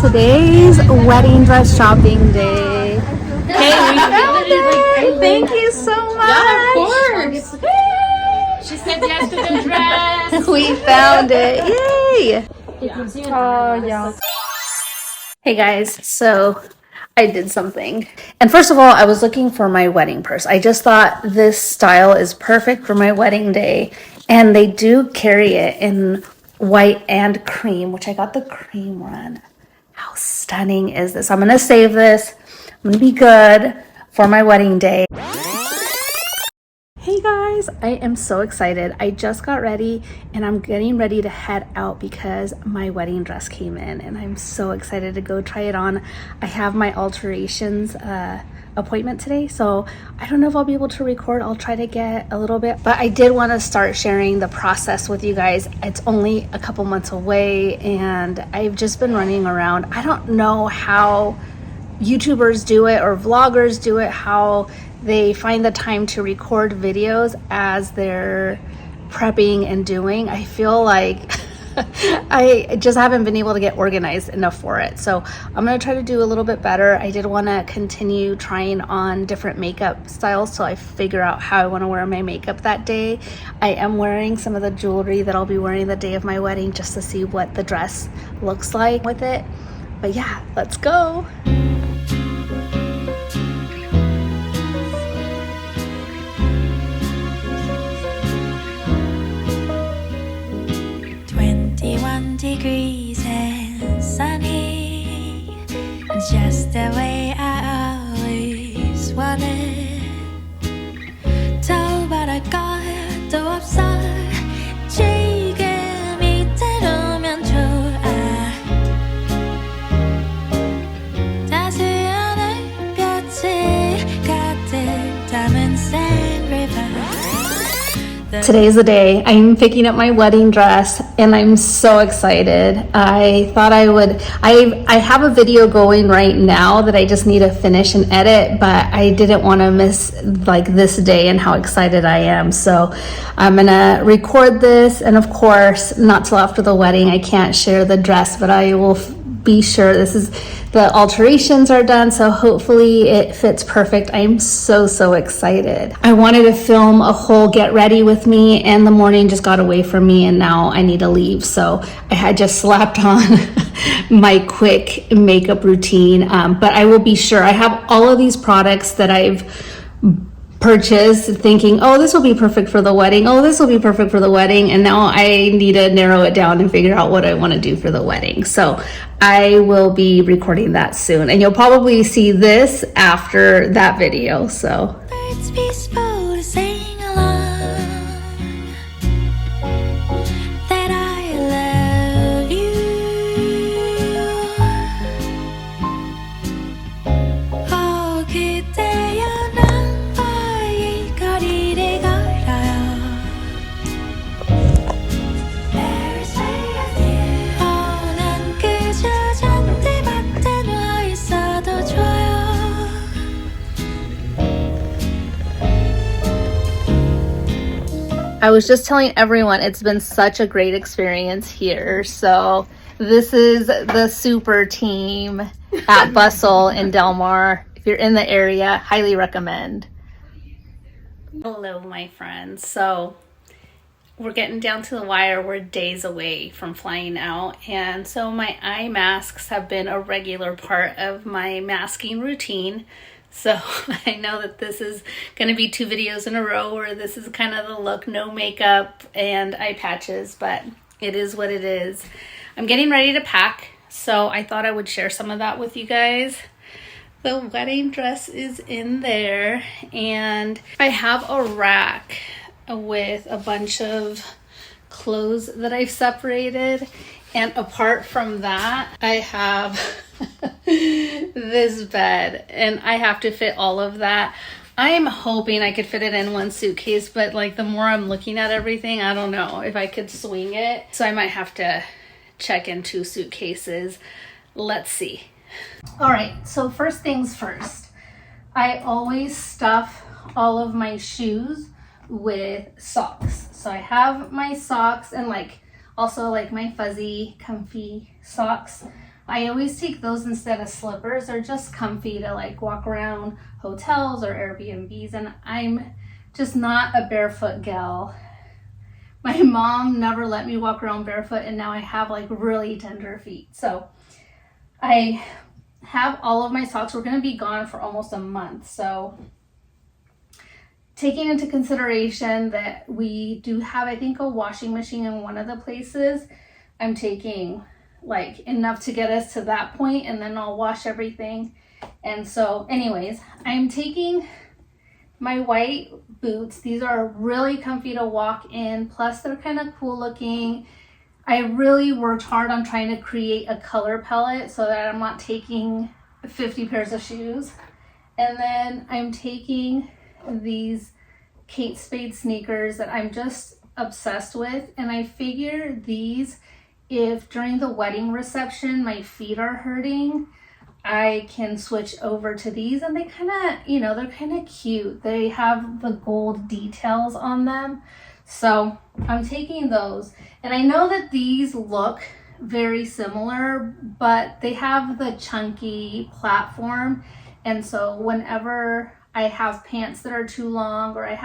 Today's wedding dress shopping day. Hey, we found it! Thank you so much! Yeah, of course! She said yes to the dress! We found it! Yay! Oh, yeah. Hey guys, so I did something. And first of all, I was looking for my wedding purse. I just thought this style is perfect for my wedding day. And they do carry it in white and cream, which I got the cream one. How stunning is this? I'm going to save this. I'm going to be good for my wedding day. Hey guys, I am so excited. I just got ready and I'm getting ready to head out because my wedding dress came in and I'm so excited to go try it on. I have my alterations appointment today, so I don't know if I'll be able to record. I'll try to get a little bit, but I did want to start sharing the process with you guys. It's only a couple months away and I've just been running around. I don't know how YouTubers do it or vloggers do it, how they find the time to record videos as they're prepping and doing. I feel like I just haven't been able to get organized enough for it. So I'm going to try to do a little bit better. I did want to continue trying on different makeup styles so I figure out how I want to wear my makeup that day. I am wearing some of the jewelry that I'll be wearing the day of my wedding just to see what the dress looks like with it. But yeah, let's go. Degrees and sunny, just the way I always wanted. 더 바랄 것도 없어. 지금 이대로면 좋아. 따스한 햇볕이 가득 담은 sand river. Today's the day. I'm picking up my wedding dress and I'm so excited. I thought I would, I have a video going right now that I just need to finish and edit, but I didn't want to miss like this day and how excited I am. So I'm gonna record this, and of course, not till after the wedding, I can't share the dress, but I will be sure. The alterations are done, so hopefully it fits perfect. I'm so excited. I wanted to film a whole get ready with me and the morning just got away from me and now I need to leave. So I had just slapped on my quick makeup routine, but I will be sure. I have all of these products that I've purchased thinking, oh, this will be perfect for the wedding. Oh, this will be perfect for the wedding. And now I need to narrow it down and figure out what I want to do for the wedding. So I will be recording that soon. And you'll probably see this after that video. So. Birds peaceful to sing along that I love you. Oh, 그대여 이 거리를 걸어요. 난 그저 잔디밭에 누워 있어도 좋아요. I was just telling everyone it's been such a great experience here. So this is the super team at Bustle in Del Mar. If you're in the area, highly recommend. Hello, my friends. So we're getting down to the wire. We're days away from flying out. And so my eye masks have been a regular part of my masking routine. So I know that this is going to be 2 videos in a row where this is kind of the look, no makeup and eye patches, but it is what it is. I'm getting ready to pack, so I thought I would share some of that with you guys. The wedding dress is in there, and I have a rack with a bunch of clothes that I've separated, and apart from that, I have this bed, and I have to fit all of that. I am hoping I could fit it in one suitcase, but like the more I'm looking at everything, I don't know if I could swing it. So I might have to check in 2 suitcases. Let's see. All right, so first things first. I always stuff all of my shoes with socks. So I have my socks and also like my fuzzy, comfy socks. I always take those instead of slippers. They're just comfy to like walk around hotels or Airbnbs, and I'm just not a barefoot gal. My mom never let me walk around barefoot, and now I have like really tender feet. So I have all of my socks. We're going to be gone for almost a month. So taking into consideration that we do have, I think, a washing machine in one of the places, I'm taking like enough to get us to that point, and then I'll wash everything. And so anyways, I'm taking my white boots. These are really comfy to walk in, plus they're kind of cool looking. I really worked hard on trying to create a color palette so that I'm not taking 50 pairs of shoes. And then I'm taking these Kate Spade sneakers that I'm just obsessed with, and I figure these, if during the wedding reception my feet are hurting, I can switch over to these, and they kind of, you know, they're kind of cute. They have the gold details on them. So I'm taking those, and I know that these look very similar, but they have the chunky platform. And so whenever I have pants that are too long, or I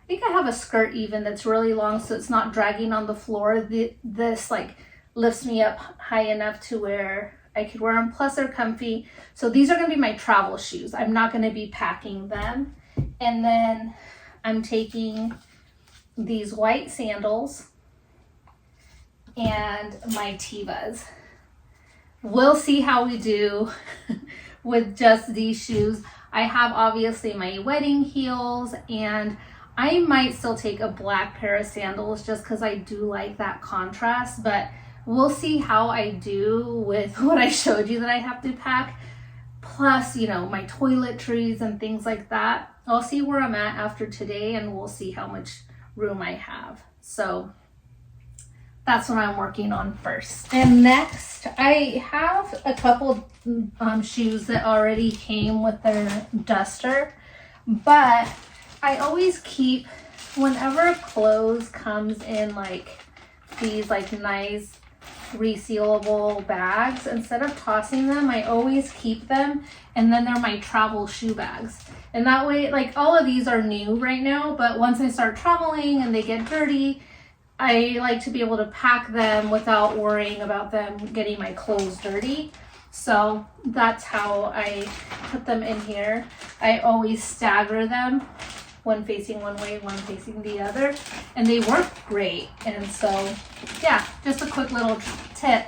think I have a skirt even that's really long, so it's not dragging on the floor, this like lifts me up high enough to where I could wear them. Plus they're comfy. So these are going to be my travel shoes. I'm not going to be packing them. And then I'm taking these white sandals and my Tevas. We'll see how we do with just these shoes. I have obviously my wedding heels, and I might still take a black pair of sandals just because I do like that contrast, but we'll see how I do with what I showed you that I have to pack. Plus, you know, my toiletries and things like that. I'll see where I'm at after today, and we'll see how much room I have. So that's what I'm working on first. And next, I have a couple shoes that already came with their duster, but I always keep, whenever clothes comes in like these like nice resealable bags, instead of tossing them, I always keep them, and then they're my travel shoe bags. And that way, like, all of these are new right now, but once I start traveling and they get dirty, I like to be able to pack them without worrying about them getting my clothes dirty. So that's how I put them in here. I always stagger them, one facing one way, one facing the other, and they work great. And so yeah, just a quick little tip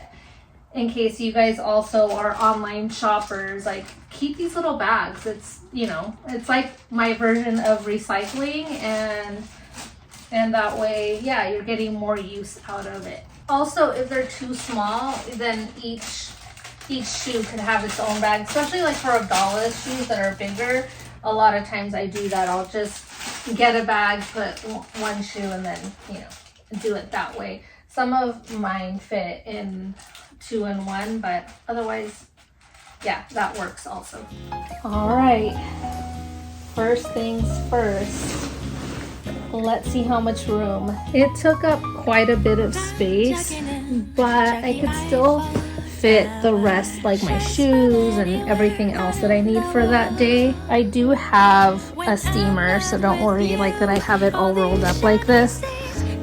in case you guys also are online shoppers, like, keep these little bags. It's, you know, it's like my version of recycling, and that way, yeah, you're getting more use out of it. Also, if they're too small, then each shoe could have its own bag, especially like for Abdallah's shoes that are bigger. A lot of times I do that. I'll just get a bag, put one shoe, and then, you know, do it that way. Some of mine fit in 2-in-1, but otherwise, yeah, that works also. All right, first things first. Let's see how much room. It took up quite a bit of space, but I could still fit the rest, like my shoes and everything else that I need for that day. I do have a steamer, so don't worry like that I have it all rolled up like this.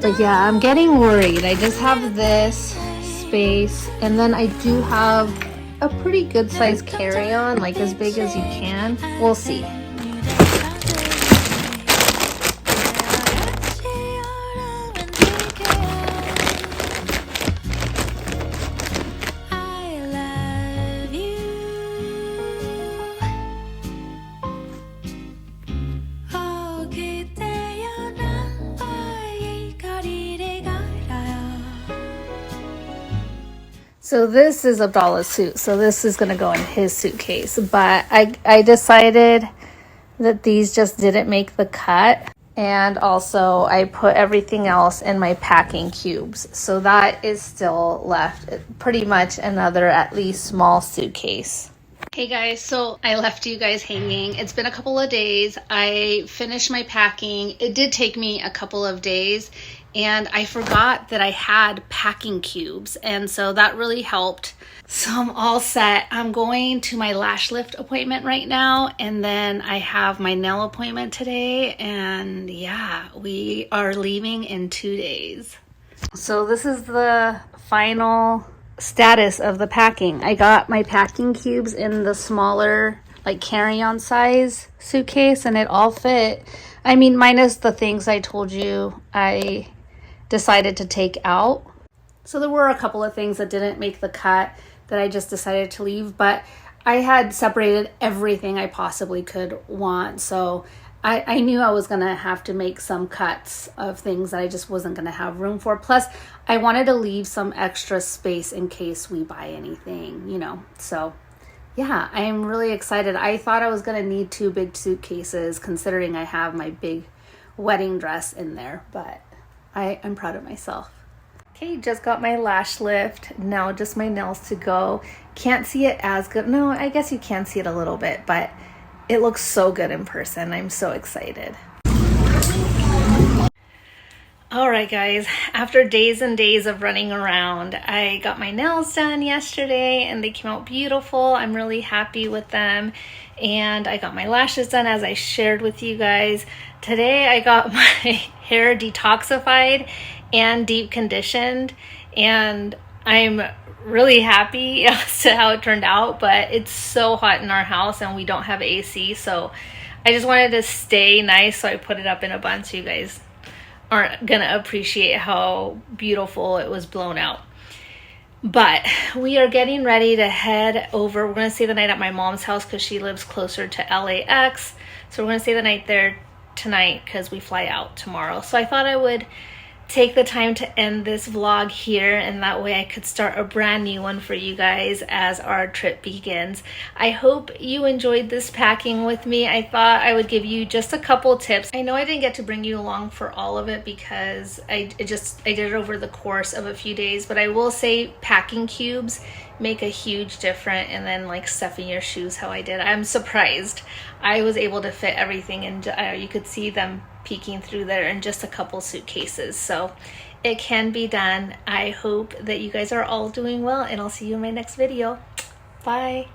But yeah, I'm getting worried. I just have this space, and then I do have a pretty good size carry-on, like as big as you can. We'll see. So this is Abdallah's suit, so this is going to go in his suitcase. But I decided that these just didn't make the cut. And also I put everything else in my packing cubes. So that is still left, pretty much another at least small suitcase. Hey guys, so I left you guys hanging. It's been a couple of days. I finished my packing. It did take me a couple of days, and I forgot that I had packing cubes, and so that really helped. So I'm all set. I'm going to my lash lift appointment right now, and then I have my nail appointment today, and yeah, we are leaving in 2 days. So this is the final status of the packing. I got my packing cubes in the smaller, like carry-on size suitcase, and it all fit. I mean, minus the things I told you I decided to take out. So there were a couple of things that didn't make the cut that I just decided to leave, but I had separated everything I possibly could want. So I knew I was going to have to make some cuts of things that I just wasn't going to have room for. Plus, I wanted to leave some extra space in case we buy anything, you know. So, yeah, I am really excited. I thought I was going to need 2 big suitcases considering I have my big wedding dress in there, but I'm proud of myself. Okay, just got my lash lift. Now just my nails to go. Can't see it as good. No, I guess you can see it a little bit, but it looks so good in person. I'm so excited. All right, guys, after days and days of running around, I got my nails done yesterday and they came out beautiful. I'm really happy with them. And I got my lashes done, as I shared with you guys. Today, I got my hair detoxified and deep conditioned, and I'm really happy as to how it turned out, but it's so hot in our house and we don't have AC, so I just wanted to stay nice, so I put it up in a bun so you guys aren't gonna appreciate how beautiful it was blown out. But we are getting ready to head over. We're gonna stay the night at my mom's house because she lives closer to LAX, so we're gonna stay the night there tonight because we fly out tomorrow. So I thought I would take the time to end this vlog here, and that way I could start a brand new one for you guys as our trip begins. I hope you enjoyed this packing with me. I thought I would give you just a couple tips. I know I didn't get to bring you along for all of it because I did it over the course of a few days, but I will say packing cubes make a huge difference, and then like stuffing your shoes how I did. I'm surprised I was able to fit everything, and you could see them peeking through there in just a couple suitcases. So it can be done. I hope that you guys are all doing well, and I'll see you in my next video. Bye.